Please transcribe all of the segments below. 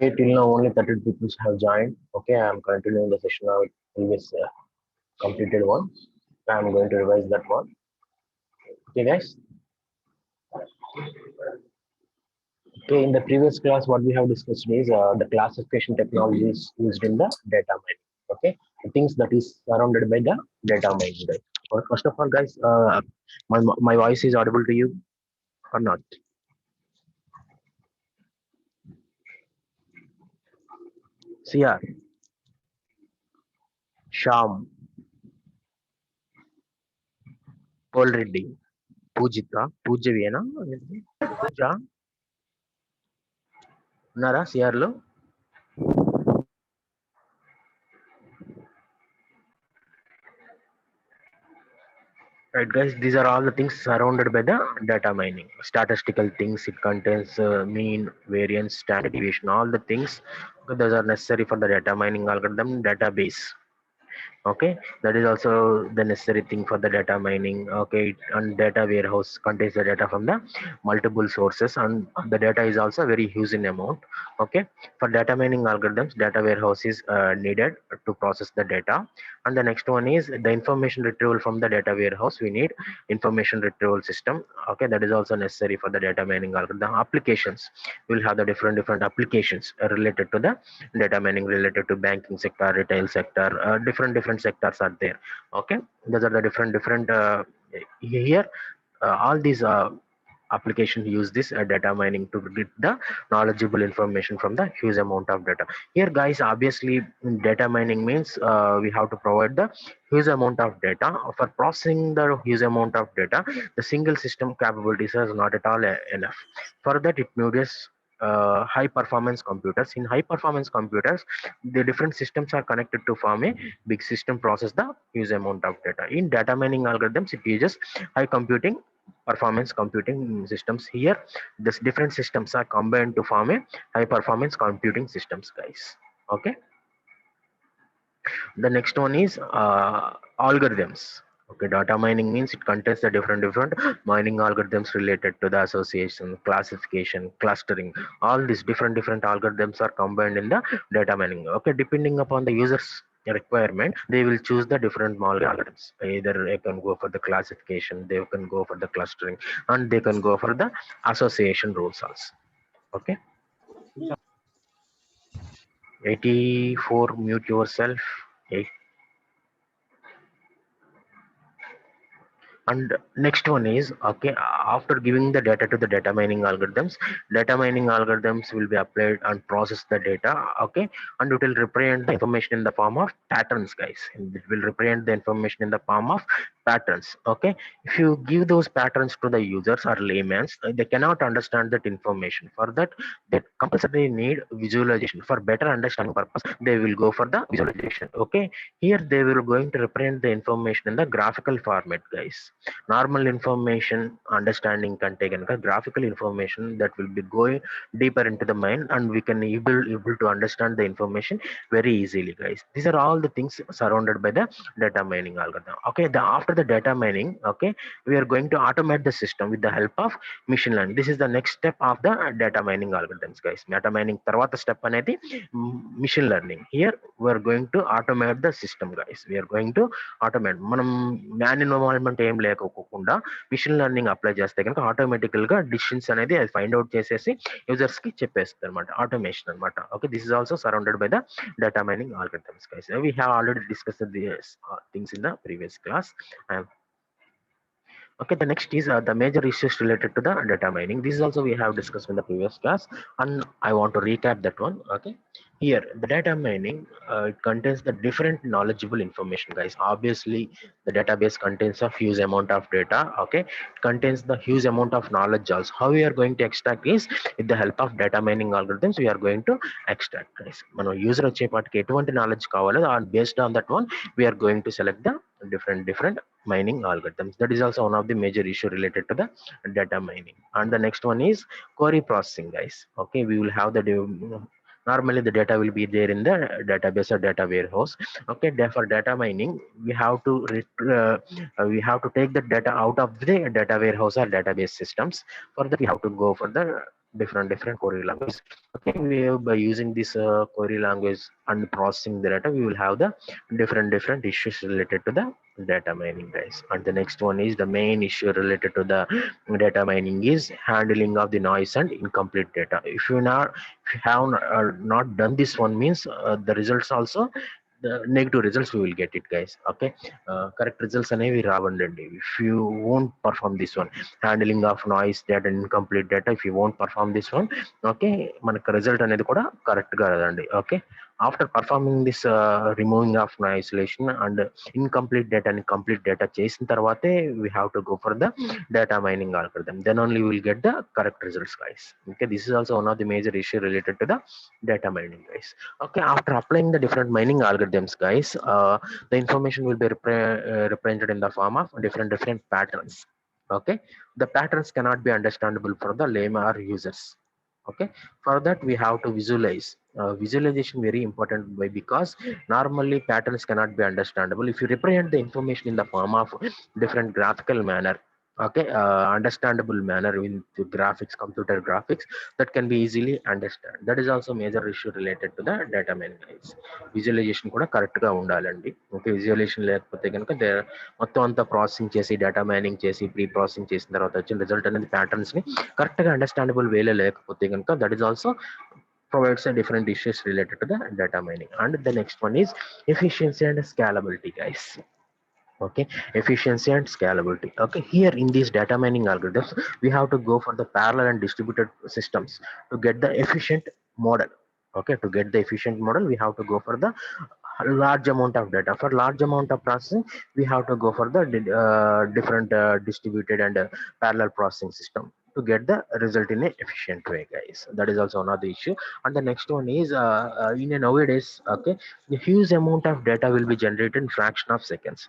Okay, till now only 30 people have joined. Okay, I am continuing the session of previous completed one. I am going to revise that one. Okay, guys. Okay, in the previous class, what we have discussed is the classification technologies used in the data mining. Okay, the things that is surrounded by the data mining. Right? First of all, guys, my voice is audible to you or not? CR, Sham, Paul Reddy, Pujita, Pujavena, Pooja, ఉన్నారా CR లో? Right, guys, these are all the things surrounded by the data mining. Statistical things, it contains mean, variance, standard deviation, all the things those are necessary for the data mining algorithm database. Okay, that is also the necessary thing for the data mining. Okay, and data warehouse contains the data from the multiple sources, and the data is also very huge in amount. Okay, for data mining algorithms, data warehouse is needed to process the data. And the next one is the information retrieval from the data warehouse. We need information retrieval system. Okay, that is also necessary for the data mining algorithm. Applications, we will have the different applications related to the data mining, related to banking sector, retail sector, different sectors are there. Okay, those are the different here. All these applications use this data mining to get the knowledgeable information from the huge amount of data. Here, guys, obviously, data mining means we have to provide the huge amount of data. For processing the huge amount of data, the single system capabilities is not at all enough. For that, it needs high performance computers. In high performance computers, the different systems are connected to form a big system, process the huge amount of data. In data mining algorithms, it uses high computing performance computing systems. Here, this different systems are combined to form a high performance computing systems, guys. Okay, the next one is algorithms. Okay, data mining means it contains the different mining algorithms related to the association, classification, clustering. All these different algorithms are combined in the data mining. Okay, depending upon the user's requirement, they will choose the different algorithms. Either they can go for the classification, they can go for the clustering, and they can go for the association rules also. Okay, 84, mute yourself. And next one is, okay, after giving the data to the data mining algorithms will be applied and process the data. Okay, and it will represent the information in the form of patterns, guys. And it will represent the information in the form of patterns. Okay, if you give those patterns to the users or layman's, they cannot understand that information. For that, they compulsory need visualization. For better understanding purpose, they will go for the visualization. Okay, here they will going to represent the information in the graphical format, guys. Normal information understanding can take a graphical information that will be going deeper into the mind, and we can able to understand the information very easily, guys. These are all the things surrounded by the data mining algorithm. Okay, after the data mining, okay, we are going to automate the system with the help of machine learning. This is the next step of the data mining algorithms, guys. Data mining తర్వాత step అనేది machine learning. Here we are going to automate the system, guys. We are going to automate. మనం man involvement ఏం లేకోకుండా machine learning apply చేస్తే కనుక ఆటోమేటికల్ గా decisions అనేది అది ఫైండ్ అవుట్ చేసేసి యూజర్స్ కి చెప్పేస్తుంది అనమాట. ఆటోమేషన్ అనమాట. Okay, this is also surrounded by the data mining algorithms, guys. We have already discussed these things in the previous class. Okay, the next is the major issues related to the data mining. This is also we have discussed in the previous class, and I want to recap that one. Okay, here the data mining, it contains the different knowledgeable information, guys. Obviously, the database contains a huge amount of data. Okay, it contains the huge amount of knowledge also. How we are going to extract is with the help of data mining algorithms. We are going to extract, guys. మన user వచ్చేపాటికి ఎటువంటి knowledge కావాలో based on that one, we are going to select the different mining algorithms. That is also one of the major issue related to the data mining. And the next one is query processing, guys. Okay, we will have the normally the data will be there in the database or data warehouse. Okay, for data mining, we have to we have to take the data out of the data warehouse or database systems. For that, we have to go for the different query language. Okay, by using this query language and processing the data, we will have the different issues related to the data mining, guys. And the next one is the main issue related to the data mining is handling of the noise and incomplete data. If you have not done this one, means the results also, the negative results we will get it, guys. Okay, correct results అనేవి రావండి if you won't perform this one, handling of noise data and incomplete data. If you won't perform this one, okay, మనకు result అనేది కూడా correct గా రాదండి. Okay, after performing this removing of noise isolation and incomplete data and complete data చేసిన తర్వాతే we have to go for the data mining algorithm, then only we will get the correct results, guys. Okay, this is also one of the major issue related to the data mining, guys. Okay, after applying the different mining algorithms, guys, the information will be represented in the form of different patterns. Okay, the patterns cannot be understandable for the layman or users. Okay, for that we have to visualize. Visualization very important. Why? Because normally patterns cannot be understandable. If you represent the information in the form of different graphical manner, okay, understandable manner with the graphics, computer graphics, that can be easily understand. That is also major issue related to the data management. Visualization కూడా correct గా ఉండాలండి. Okay, visualisation లేకపోతే కనుక మొత్తం అంతా processing చేసి data mining చేసి pre processing చేసిన తర్వాత వచ్చిన రిజల్ట్ అనేది ప్యాటర్న్స్ ని కరెక్ట్ గా అండర్స్టాండబుల్ వేలో లేకపోతే కనుక that is also provides a different issues related to the data mining. And the next one is efficiency and scalability, guys. Okay, efficiency and scalability. Okay, here in these data mining algorithms we have to go for the parallel and distributed systems to get the efficient model. Okay, to get the efficient model we have to go for the large amount of data. For large amount of processing we have to go for the different distributed and parallel processing system to get the result in a efficient way, guys. That is also another issue. And the next one is in a nowadays, okay, a huge amount of data will be generated in fraction of seconds.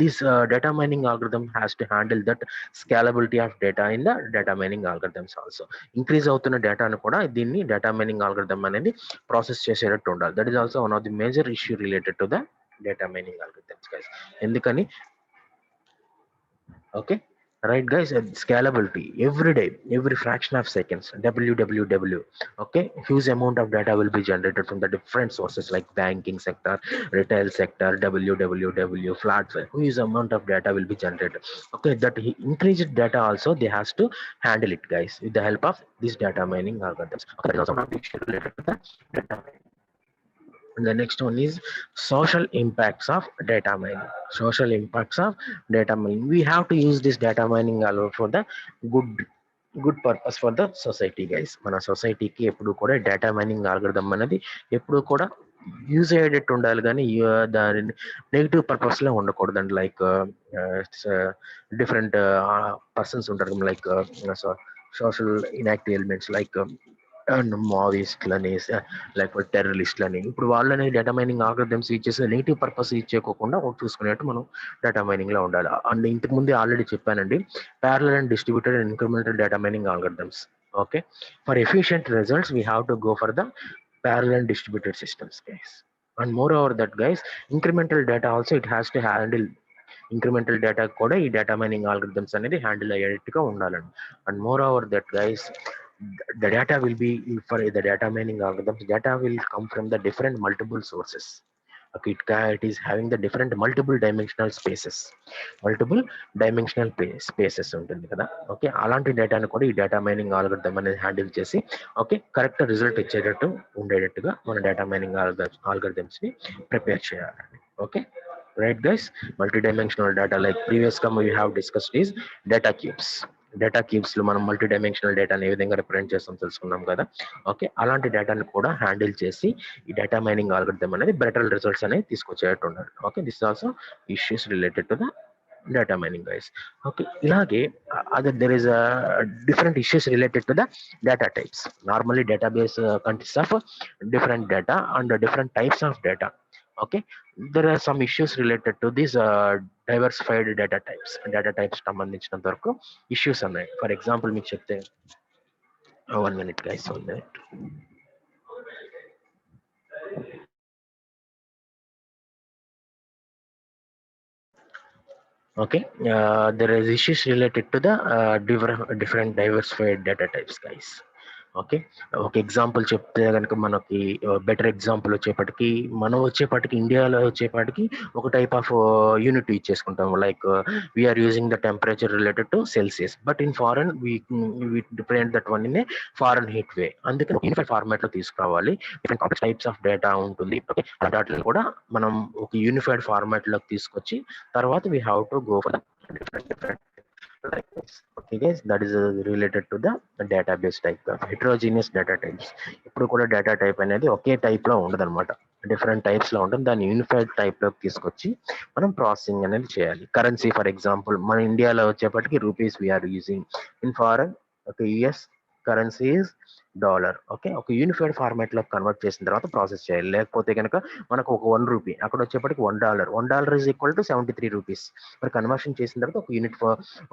This data mining algorithm has to handle that scalability of data in the data mining algorithms also. Increase అవుతున్న డేటాను కూడా దీన్ని data mining algorithm అనేది process చేసేటట్టు ఉండాలి. That is also one of the major issue related to the data mining algorithms, guys. ఎందుకని? Okay, right, guys. Scalability every day, every fraction of seconds, www. Okay, huge amount of data will be generated from the different sources like banking sector, retail sector, www, flats. Huge amount of data will be generated. Okay, that increased data also they has to handle it, guys, with the help of these data mining algorithms. Okay, that is also one of the issue related to the data mining. And the next one is social impacts of data mining. Social impacts of data mining. We have to use this data mining algorithm for the good purpose for the society, guys. మన సొసైటీకి ఎప్పుడు కూడా data mining algorithm అనేది ఎప్పుడు కూడా use అయ్యేటట్టు ఉండాలి, కానీ దాని నెగిటివ్ పర్పస్ లో ఉండకూడదండి. లైక్ డిఫరెంట్ పర్సన్స్ ఉంటారు, like social inactive elements like and మావోయిస్ట్లని, లేకపోతే టెర్రరిస్ట్లని. ఇప్పుడు వాళ్ళని డేటా మైనింగ్ ఆల్గరిథమ్స్ యూజ్ చేసి నెగిటివ్ పర్పస్ యూజ్ చేయకుండా చూసుకునేట్టు మనం డేటా మైనింగ్ లో ఉండాలి. అండ్ ఇంతకు ముందే ఆల్రెడీ చెప్పానండి, parallel and distributed and incremental data mining algorithms. Okay, for efficient results we have to go for the parallel and distributed systems, guys. And moreover that, guys, incremental data also it has to handle. Incremental data కూడా ఈ data mining algorithms అనేది handle అయ్యేట్టుగా ఉండాలండి. And more over that, guys, the data will be for the data mining algorithms, data will come from the different multiple sources. Okay, it is having the different multiple dimensional spaces ఉంటుంది కదా. Okay, అలాంటి డేటాను కూడా ఈ data mining algorithm అనేది handle చేసి okay correct result ఇచ్చేటట్టు ఉండేటట్టుగా మన డేటా మైనింగ్ ఆల్గరిథమ్స్ ని ప్రిపేర్ చేయాలండి. Okay, right, guys. Multi dimensional data like previous గా we have discussed is data cubes. Data cubes లో మనం మల్టీ డైమెన్షనల్ డేటాని ఏ విధంగా రిప్రజెంట్ చేస్తాం తెలుసుకున్నాం కదా. ఓకే, అలాంటి డేటాను కూడా హ్యాండిల్ చేసి ఈ డేటా మైనింగ్ ఆల్గరిథం అనేది బెటర్ రిజల్ట్స్ అనేది తీసుకొచ్చేటట్టు ఉండాలి. Okay, this also issues related to the data mining, guys. Okay, ilage other there is a different issues related to the data types. Normally database consists of different data and different types of data. Okay, there are some issues related to these diversified data types సంబంధించినంత వరకు issues ఉన్నాయి. For example మీకు చెప్తే, 1 minute, guys, 1 minute. Okay, there is issues related to the different diversified data types, guys. Okay. ఒక example చెప్తే గనుక మనకి better example వచ్చేప్పటికి, మనం వచ్చేప్పటికి ఇండియాలో వచ్చేప్పటికి ఒక టైప్ ఆఫ్ యూనిట్ యూజ్ చేసుకుంటాం. Like we are using the temperature related to Celsius. But in foreign we represent that one in a Fahrenheit way. అందుకని యూనిఫైడ్ ఫార్మాట్ లో తీసుకురావాలి. Different complex types of data ఉంటుంది. Okay. అలాంటి కూడా మనం ఒక unified format లోకి తీసుకొచ్చి తర్వాత we have to go for different like this. Okay guys, that is related to the database type. Heterogeneous data types. ఇప్పుడు కూడా డేటా టైప్ అనేది ఒకే టైప్ లో ఉండదు అనమాట. డిఫరెంట్ టైప్స్ లో ఉంటుంది. దాన్ని యూనిఫైడ్ టైప్ లోకి తీసుకొచ్చి మనం ప్రాసెసింగ్ అనేది చేయాలి. కరెన్సీ ఫర్ ఎగ్జాంపుల్ మన ఇండియాలో వచ్చేప్పటికి rupees we are using. In foreign ఒక US currency is dollar. Okay. ఒక యూనిఫైడ్ ఫార్మాట్ లో కన్వర్ట్ చేసిన తర్వాత ప్రాసెస్ చేయాలి. లేకపోతే కనుక మనకు ఒక ₹1 అక్కడ వచ్చేప్పటికి $1 ఇస్ ఈక్వల్ టు 73 రూపీస్. మరి కన్వర్షన్ చేసిన తర్వాత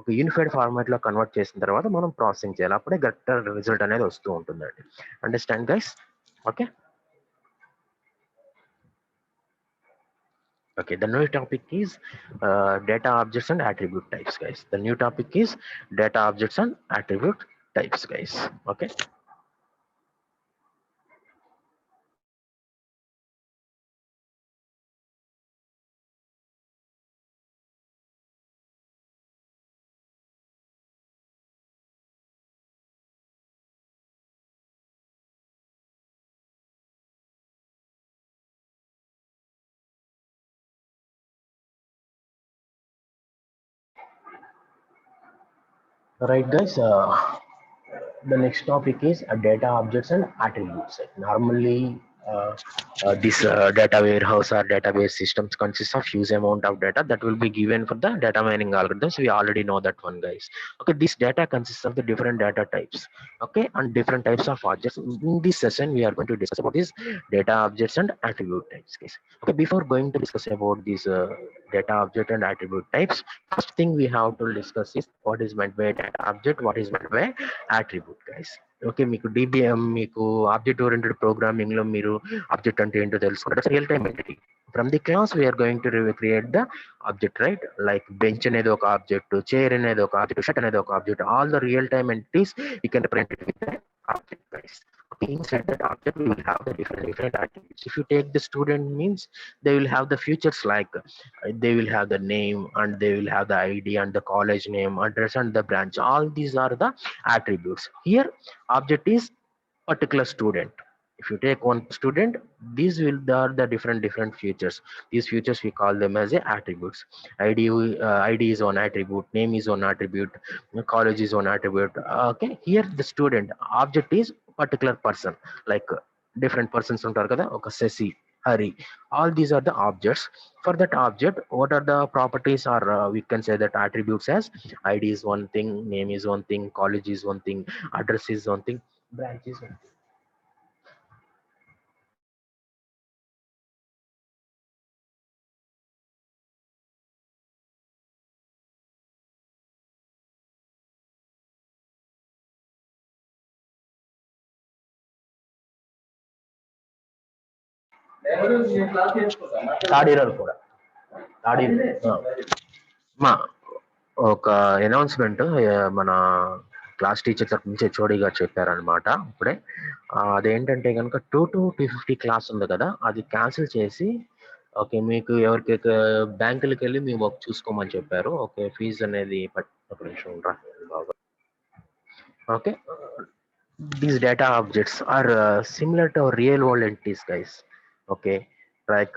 ఒక యూనిఫైడ్ ఫార్మాట్ లో కన్వర్ట్ చేసిన తర్వాత మనం ప్రాసెసింగ్ చేయాలి. అప్పుడే గట్ట రిజల్ట్ అనేది వస్తూ ఉంటుందండి. Understand guys? Okay. Okay, the new topic is data objects and attribute types, guys. The new topic is data objects and attribute types, guys. Okay. Right, guys. The next topic is data objects and attributes. Normally, this data warehouse or database systems consists of huge amount of data that will be given for the data mining algorithms. We already know that one, guys. Okay, this data consists of the different data types. Okay, and different types of objects. In this session, we are going to discuss about these data objects and attribute types, guys. Okay, before going to discuss about these data object and attribute types, first thing we have to discuss is what is meant by data object, what is meant by attribute, guys. Okay. మీకు DBM, మీకు object oriented programming లో మీరు object అంటే ఏంటో తెలుసుకుంటారు. Real time entity. From the class we are going to create the object, right? Like bench అనేది ఒక object, chair అనేది ఒక ఆబ్జెక్ట్, షర్ట్ అనేది ఒక object. All the real time entities you can represent with the object, guys. Okay, inside that object we will have the different attributes. If you take the student means they will have the features like they will have the name and they will have the ID and the college name, address and the branch. All these are the attributes. Here object is particular student. If you take one student, these will are the different features. These features we call them as a attributes. ID is one attribute, name is one attribute, college is one attribute. Okay, here the student object is particular person. Like different persons ఉంటారు కదా, ఒక Shashi, Hari. All these are the objects. For that object, what are the properties, or we can say that attributes as ID is one thing, name is one thing, college is one thing, address is one thing, branch is one thing. Third year కూడా third year మా ఒక announcement మన class teacher తరఫు నుంచి HOD గారు చెప్పారనమాట ఇప్పుడే. అదేంటంటే కనుక 2 to 250 క్లాస్ ఉంది కదా, అది క్యాన్సిల్ చేసి ఓకే మీకు ఎవరికైతే బ్యాంకులకి వెళ్ళి మీ వర్క్ చూసుకోమని చెప్పారు. ఓకే, ఫీజు అనేది ఒక నిమిషం ఉండరా బాగా. Okay, these data objects are similar to real world entities, guys. Okay, like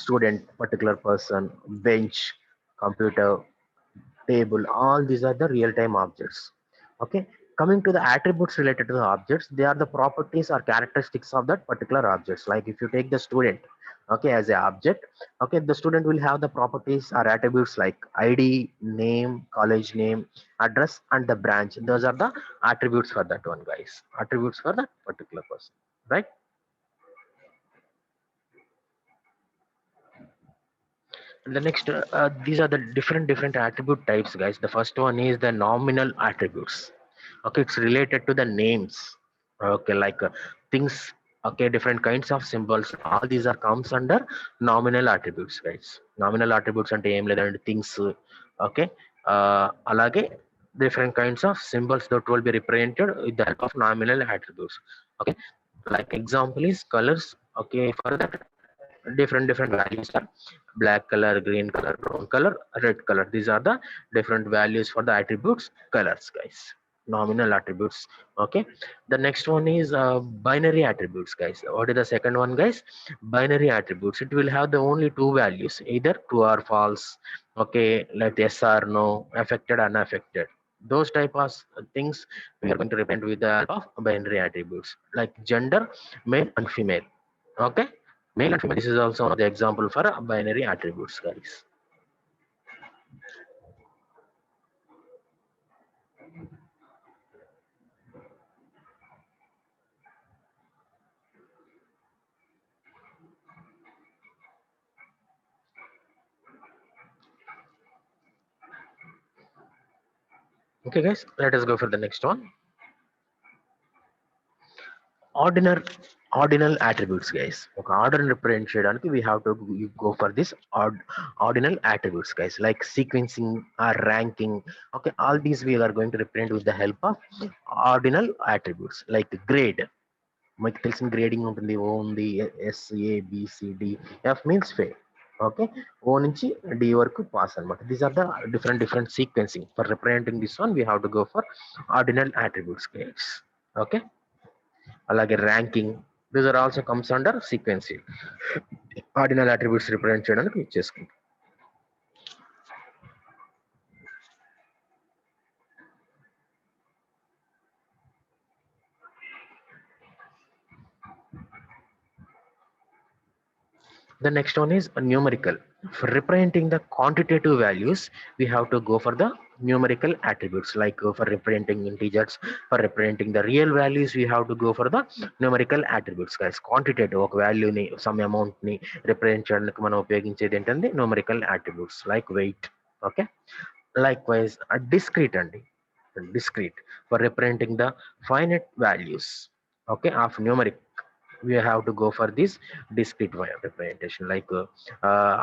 student, particular person, bench, computer, table. All these are the real time objects. Okay, coming to the attributes related to the objects, they are the properties or characteristics of that particular objects. Like if you take the student, okay, as a object, okay, the student will have the properties or attributes like ID, name, college name, address and the branch. Those are the attributes for that one, guys. Attributes for that particular person, right? And the next these are the different attribute types, guys. The first one is the nominal attributes. Okay, it's related to the names. Okay, like things. Okay, different kinds of symbols. All these are comes under nominal attributes, guys. Nominal attributes అంటే ఏం లేదండి, things. Okay, అలాగే different kinds of symbols that will be represented with the help of nominal attributes. Okay, like example is colors. Okay, for that different values are black color, green color, brown color, red color. These are the different values for the attributes colors, guys. Nominal attributes. Okay, the next one is binary attributes, guys. What is the second one, guys? Binary attributes. It will have the only two values, either true or false. Okay, like yes or no, affected, unaffected. Those type of things we are going to represent with the help of binary attributes, like gender, male and female. Okay, male and female. This is also one of the example for binary attributes, guys. Okay, guys, let us go for the next one. Ordinal ordinal attributes, guys. Okay, order represent చేయడానికి we have to go for this ordinal attributes, guys, like sequencing or ranking. Okay, all these we are going to represent with the help of ordinal attributes, like grade. మీకు తెలిసిన grading ఉంటుంది. ఓ ఉంది, SABCD, F means fail. Okay, O నుంచి D వరకు pass అనమాట. These are the different sequencing for representing this one. We have to go for ordinal attributes, guys. Okay, అలాగే ranking, these are also comes under sequencing. Ordinal attributes represent చేయడానికి use చేసుకుంటాం. The next one is a numerical. For representing the quantitative values, we have to go for the numerical attributes, like for representing integers, for representing the real values, we have to go for the numerical attributes, guys. Quantitative ఒక value ని, some amount ని represent చేయడానికి మనం ఉపయోగించేది ఏంటంటే numerical attributes, like weight. Okay, likewise a discrete అండి, discrete for representing the finite values, okay, of numeric. We have to go for this discrete representation, like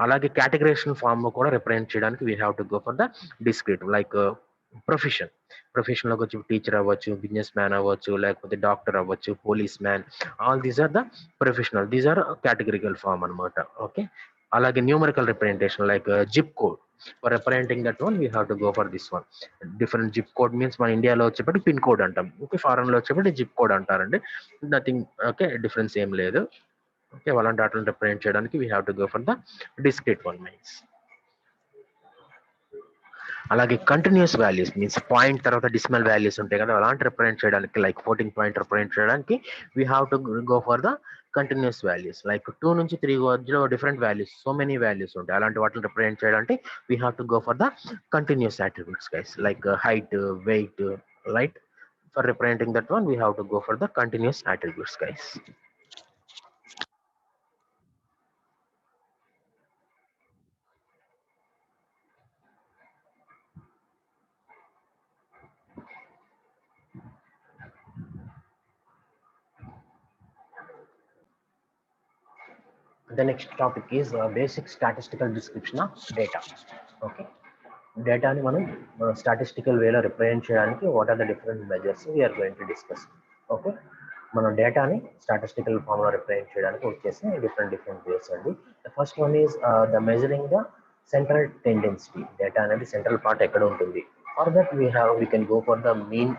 అలాగే categorization form లో కూడా represent చేయడానికి we have to go for the discrete, like profession లోకి వచ్చి teacher అవ్వచ్చు, business man అవ్వచ్చు, లేకపోతే doctor అవ్వచ్చు, policeman. All these are the professional, these are categorical form అనమాట. ఓకే, అలాగే numerical representation, like zip code. For representing that one we have to go for this one. Different zip code means మన ఇండియాలో వచ్చేప్పటికి pin code అంటాం. Okay, foreign లో వచ్చేప్పటికి zip code అంటారండి. Nothing. Okay, difference ఏం లేదు. ఓకే, అలాంటి వాటిని రిప్రజెంట్ చేయడానికి we have to go for the discrete one means. అలాగే కంటిన్యూస్ వాల్యూస్ మీన్స్ పాయింట్ తర్వాత డిసిమల్ వాల్యూస్ ఉంటాయి కదా, అలాంటి రిప్రజెంట్ చేయడానికి, లైక్ ఫ్లోటింగ్ పాయింట్ రిప్రజెంట్ చేయడానికి we have to go for the continuous values. Like 2 నుంచి 3 మధ్యలో different values, so many values ఉంటాయి. అలాంటి వాటిని రిప్రజెంట్ చేయడానికి we have to go for the continuous attributes, guys, like height, weight, light. For representing that one we have to go for the continuous attributes, guys. The next topic is basic statistical description of data. Okay, డేటాని మనం statistical వేలో represent చేయడానికి what are the different measures we are going to discuss. Okay, మనం డేటాని statistical ఫామ్లో represent చేయడానికి వచ్చేసి different ways అండి. The first one is the measuring the central tendency. Data అనేది సెంట్రల్ పార్ట్ ఎక్కడ ఉంటుంది. For that we can go for the mean.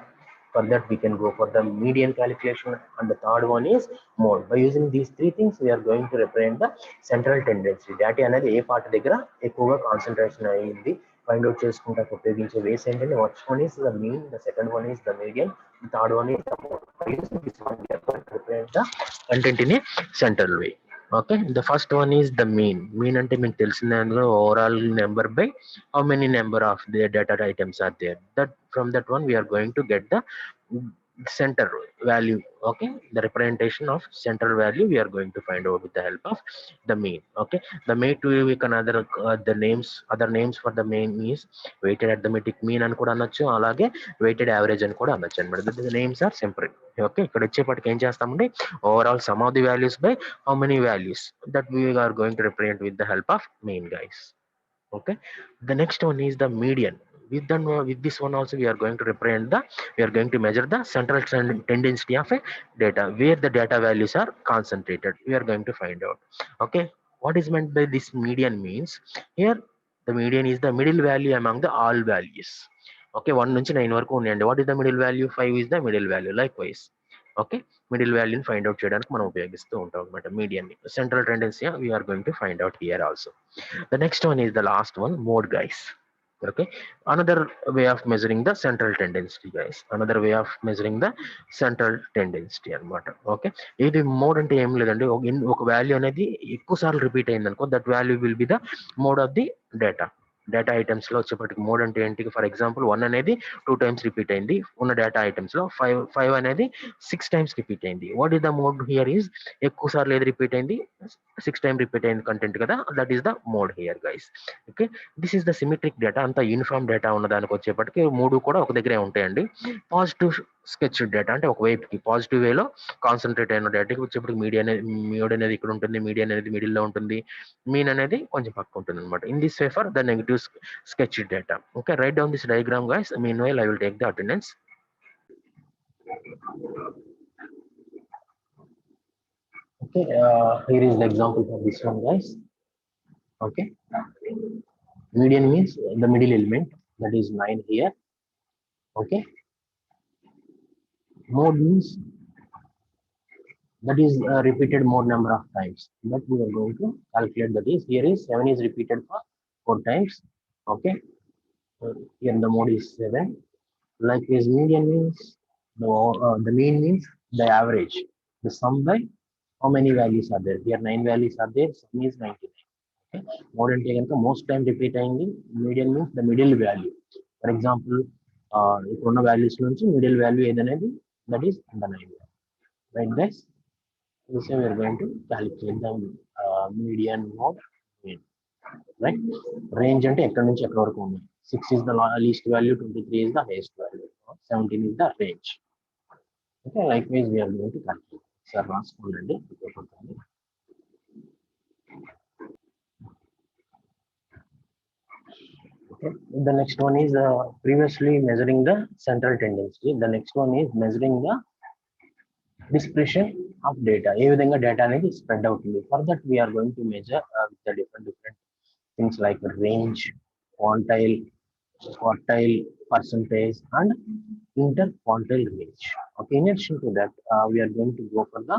For that we can go for the median calculation, and the third one is mode. By using these three things we are going to represent the central tendency. Data అనేది ఏ part దగ్గర ఎక్కువగా concentration అయ్యింది find out చేసుకుంటానికి ఉపయోగించే వేస్ ఏంటంటే, first one is the mean, the second one is the median, the third one is the mode. By using this one we are going to represent the content in a central way. Okay, the first one is the mean. Mean అంటే మీకు తెలిసిందే, అందులో overall number by how many number of the data items are there. That from that one we are going to get the center value. Okay, the representation of central value we are going to find out with the help of the mean. Okay, the mean to we can other names for the mean is weighted arithmetic mean అని కూడా అనొచ్చు, అలాగే weighted average అని కూడా అనొచ్చు అనమాట. The names are simple. Okay, ఇక్కడ వచ్చేప్పటికి ఏం చేస్తామంటే, overall some of the values by how many values that we are going to represent with the help of mean, guys. Okay, the next one is the median. with this one also we are going to represent the, we are going to measure the central tendency of a data where the data values are concentrated. We are going to find out. Okay, what is meant by this median means, here the median is the middle value among the all values. Okay, 1 నుంచి 9 వరకు ఉన్నాయండి. What is the middle value? 5 is the middle value. Likewise, okay, middle వాల్యూని find out చేయడానికి మనం ఉపయోగిస్తూ ఉంటాం అనమాట median. Central tendency we are going to find out here also. The next one is the last one, mode, guys. Okay, another way of measuring the central tendency, guys. Another way of measuring the central tendency అనమాట. Okay, ఇది mode అంటే ఏం లేదండి, ఒక value అనేది ఎక్కువ సార్లు repeat అయింది అనుకో, that value will be the mode of the data. Data items లో వచ్చేప్పటికి మోడ్ అంటే ఏంటి? ఫర్ ఎగ్జాంపుల్ 1 అనేది 2 టైమ్స్ రిపీట్ అయింది ఉన్న డేటా ఐటమ్స్ లో, 5 అనేది 6 టైమ్స్ రిపీట్ అయింది. What is the mode here is, ఎక్కువ సార్లు ఏది రిపీట్ అయింది? 6 టైమ్ రిపీట్ అయింది కంటెంట్ కదా, that is the mode here, guys. Okay, this is the symmetric data. అంతా యూనిఫామ్ డేటా ఉన్న దానికి వచ్చేప్పటికి మూడు కూడా ఒక దగ్గరే ఉంటాయండి. పాజిటివ్ స్కెచ్ డేటా అంటే ఒక వైపుకి పాజిటివ్ వేలో కాన్సన్ట్రేట్ అయిన డేటాకి వచ్చేప్పటికి మీడియా అనేది ఇక్కడ ఉంటుంది, మీడియా అనేది మిడిల్ లో ఉంటుంది, మీన్ అనేది కొంచెం పక్క ఉంటుంది అనమాట. In this way for the negative sketch data. Okay, write down this diagram, guys. Meanwhile, I will take the attendance. Okay, here is the example for this one, guys. Okay, median means the middle element, that is 9 here. Okay, mode means that is repeated more number of times that we are going to calculate. That is, here is 7 is repeated for 4 times. Okay, here the mode is 7. Likewise, median means the mean means the average, the sum by how many values are there. Here 9 values are there, sum is 99. Okay, mode అంటే కనుక most time repeat అయింది. Median means the middle value. For example ఇప్పుడున్న values నుంచి middle value ఏదనేది, that is the 9. Right guys, this we are going to calculate the median mode mean. Right, range అంటే ఎక్కడ నుంచి ఎక్కడ వరకు ఉంది. 6 is the least value, 23 is the highest value, 17 is the range. Okay, likewise we are going to calculate. Sir, రాసుకోండి. Okay, the next one is previously measuring the central tendency. The next one is measuring the dispersion of data. ఏ విధంగా data అనేది spread అవుతుంది. For that we are going to measure the different things like range, quantile, quartile, percentage, and interquartile range. Okay, in addition to that, we are going to go for the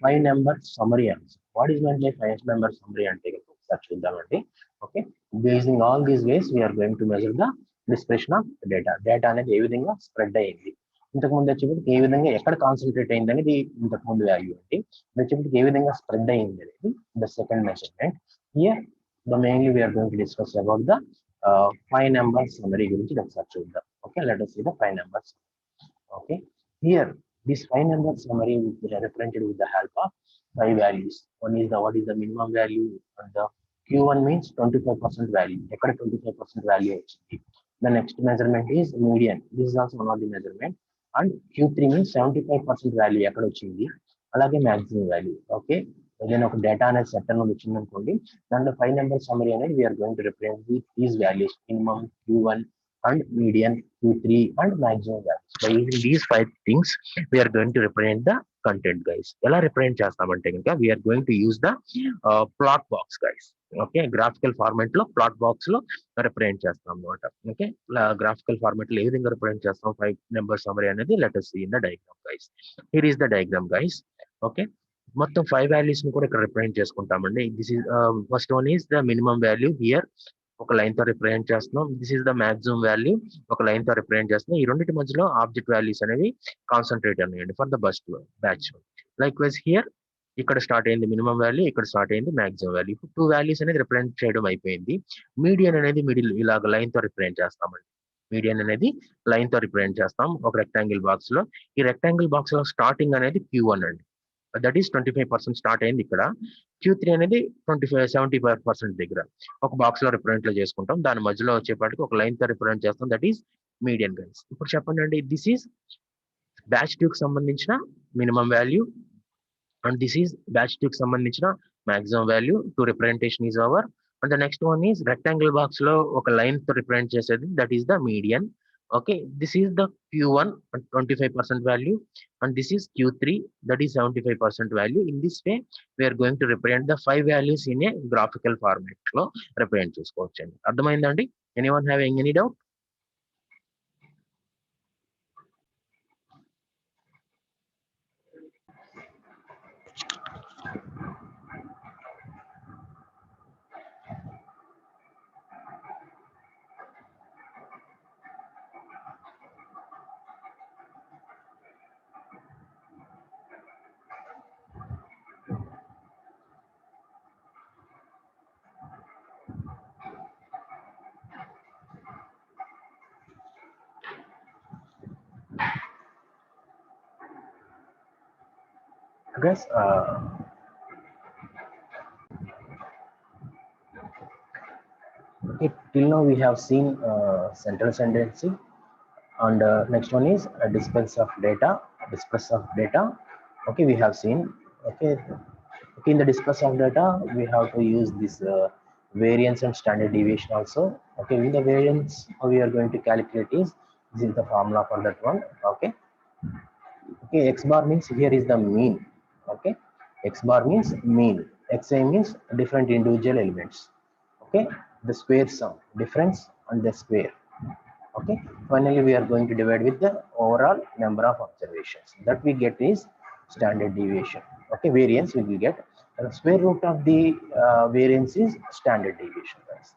5-number summary answer. What is meant by 5-number summary ante search cheddamandi. Okay, basing all these ways we are going to measure the dispersion of data. Data అనేది ఏ విధంగా spread అయ్యింది, ఇంతకు ముందు వచ్చేప్పటికి ఏ విధంగా ఎక్కడ concentrate అయింది అనేది ఇంతకు ముందు వాల్యూ అండి, వచ్చేప్పటికి ఏ విధంగా స్ప్రెడ్ అయ్యింది అనేది the second measurement. Here the mainly we are going to discuss about the 5-number summary గురించి ఒకసారి చూద్దాం. Okay, let us see the 5 numbers. Okay, here this 5-number summary will be represented with the help of 5 values. One is the what is the minimum value, and the Q1 means 25% value. ఎక్కడ 25% value వచ్చింది. The next measurement is median. This is also one of the measurement. And Q3 means 75% value ఎక్కడ వచ్చింది, అలాగే maximum value. Okay, ఏదైనా ఒక data అనేది set అనేది వచ్చింది అనుకోండి, దాంట్లో 5-number summary అనేది we are going to represent these values, minimum, Q1 and median, Q3 and maximum values. By using these 5 things we are going to represent the content, guys. ఎలా represent చేస్తామంటే కనుక we are going to use the plot box, guys. Okay, graphical format లో plot box లో represent చేస్తాం అనమాట. Okay, graphical format లో ఏ విధంగా represent చేస్తాం 5-number summary అనేది let us see in the diagram, guys. Here is the diagram, guys. Okay, మొత్తం 5 values ని కూడా ఇక్కడ రిప్రజెంట్ చేసుకుంటామండి. This is first one is the minimum value, here ఒక లైన్ తో రిప్రజెంట్ చేస్తున్నాం. This is the maximum value, ఒక line తో రిప్రజెంట్ చేస్తున్నాం. ఈ రెండింటి మధ్యలో ఆబ్జెక్ట్ వాల్యూస్ అనేవి కాన్సన్ట్రేట్ అన్నాయండి for the batch. Likewise here ఇక్కడ స్టార్ట్ అయింది మినిమం వాల్యూ, ఇక్కడ స్టార్ట్ అయింది మాక్సిమం వాల్యూ. 2 వాల్యూస్ అనేది రిప్రజెంట్ చేయడం అయిపోయింది. మీడియన్ అనేది మిడిల్ ఇలాగ లైన్ తో రిప్రజెంట్ చేస్తామండి. మీడియన్ అనేది లైన్ తో రిప్రజెంట్ చేస్తాం ఒక రెక్టాంగిల్ బాక్స్ లో. ఈ రెక్టాంగిల్ బాక్స్ లో స్టార్టింగ్ అనేది Q1 అండి, దట్ ఈస్ 25% స్టార్ట్ అయింది ఇక్కడ. Q3 అనేది 75% దగ్గర ఒక బాక్స్ లో రిప్రజెంట్ లో చేసుకుంటాం. దాని మధ్యలో వచ్చేపాటికి ఒక లైన్ తో రిప్రజెంట్ చేస్తాం, దట్ ఈస్ మీడియన్, గైస్. ఇప్పుడు చెప్పండి అండి, దిస్ ఈస్ బ్యాచ్ 2 కి సంబంధించిన minimum value, and this is batch 2 కి సంబంధించిన maximum value. To representation is our And the next one is rectangle box లో ఒక లైన్ తో రిప్రజెంట్ చేసేది, that is the median. Okay, this is the Q1 at 25% value, and this is Q3, that is 75% value. In this way we are going to represent the 5 values in a graphical format లో represent చేసుకోవచ్చండి. అర్థమైందండి? Anyone having any doubt? Guys, okay, till now we have seen central tendency, and next one is disperse of data. Disperse of data, okay, we have seen. Okay, okay, in the disperse of data we have to use this variance and standard deviation also. Okay, in the variance how we are going to calculate is, this is the formula for that one. Okay, okay, x bar means here is the mean. Okay, x bar means mean, xi means different individual elements. Okay, the square sum, difference and the square. Okay, finally we are going to divide with the overall number of observations, that we get is standard deviation. Okay, variance we will get, and the square root of the variance is standard deviation, guys.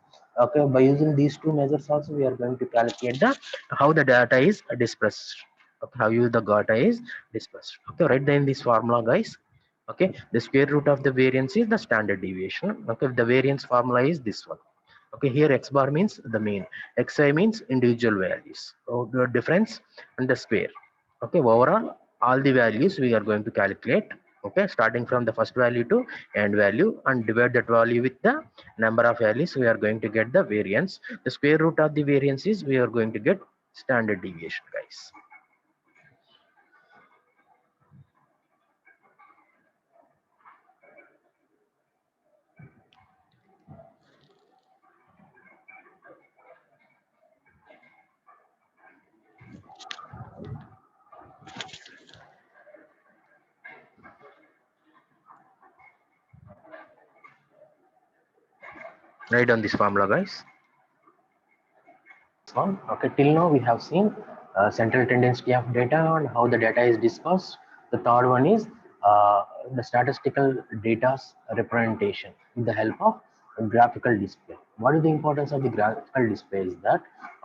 Okay, by using these two measures also we are going to calculate the how the data is dispersed. Okay, how you the data is dispersed. Okay, write down this formula, guys. Okay, the square root of the variance is the standard deviation. Okay, the variance formula is this one. Okay, here x bar means the mean, xi means individual values, so the difference and the square. Okay, overall all the values we are going to calculate. Okay, starting from the first value to end value, and divide that value with the number of values, we are going to get the variance. The square root of the variance is we are going to get standard deviation, guys. Write down this formula, guys. One. Okay, till now we have seen central tendency of data and how the data is dispersed. The third one is the statistical data's representation with the help of graphical display. What is the importance of the graphical display is that,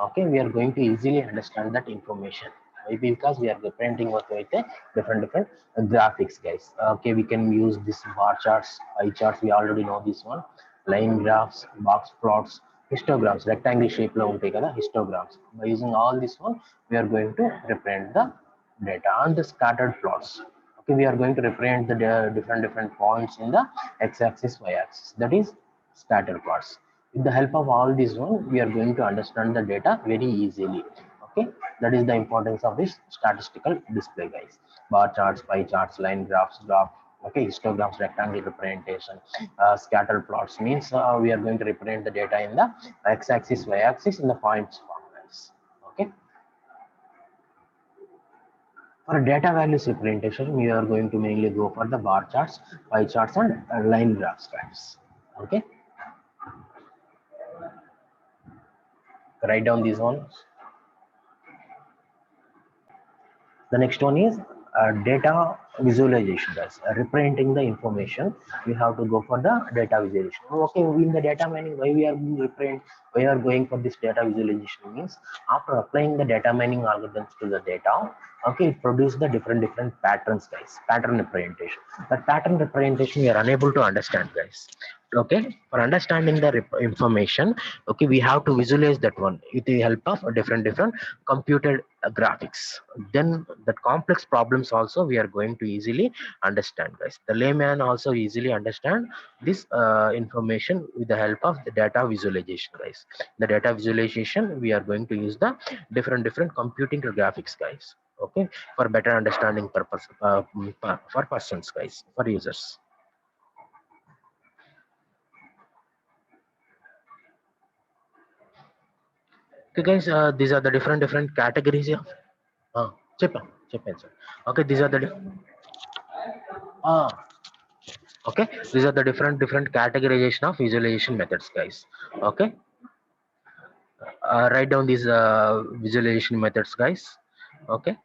okay, we are going to easily understand that information. Maybe because we are representing with a different graphics, guys. Okay, we can use this bar charts, pie charts, we already know this one, line graphs, box plots, histograms, rectangle shape lo untayi kada histograms. By using all this one we are going to represent the data on the scattered plots. Okay, we are going to represent the different points in the x-axis, y-axis, that is scattered plots. With the help of all this one we are going to understand the data very easily. Okay, that is the importance of this statistical display, guys. Bar charts, pie charts, line graphs, graph. Okay, histograms, rectangle representation. Scatter plots means we are going to represent the data in the x-axis, y-axis in the points form, guys. Okay, for data values representation we are going to mainly go for the bar charts, pie charts and line graphs, guys. Okay, write down these ones. The next one is data visualization, guys. Representing the information, we have to go for the data visualization. Okay, in the data mining, why we are represent, why we are going for this data visualization means, after applying the data mining algorithms to the data, okay, it produce the different patterns, guys. Pattern representation. That pattern representation we are unable to understand, guys. Okay, for understanding the information, okay, we have to visualize that one with the help of different computed graphics. Then that complex problems also we are going to easily understand, guys. The layman also easily understand this information with the help of the data visualization, guys. The data visualization we are going to use the different computing graphics, guys. Okay, for better understanding purpose, for persons, guys, for users. Okay, guys, these are the different categories of. చెప్పాను చెప్పాను sir. Okay, these are the uh, okay, these are the different categorization of visualization methods, guys. Okay, write down these visualization methods, guys. Okay.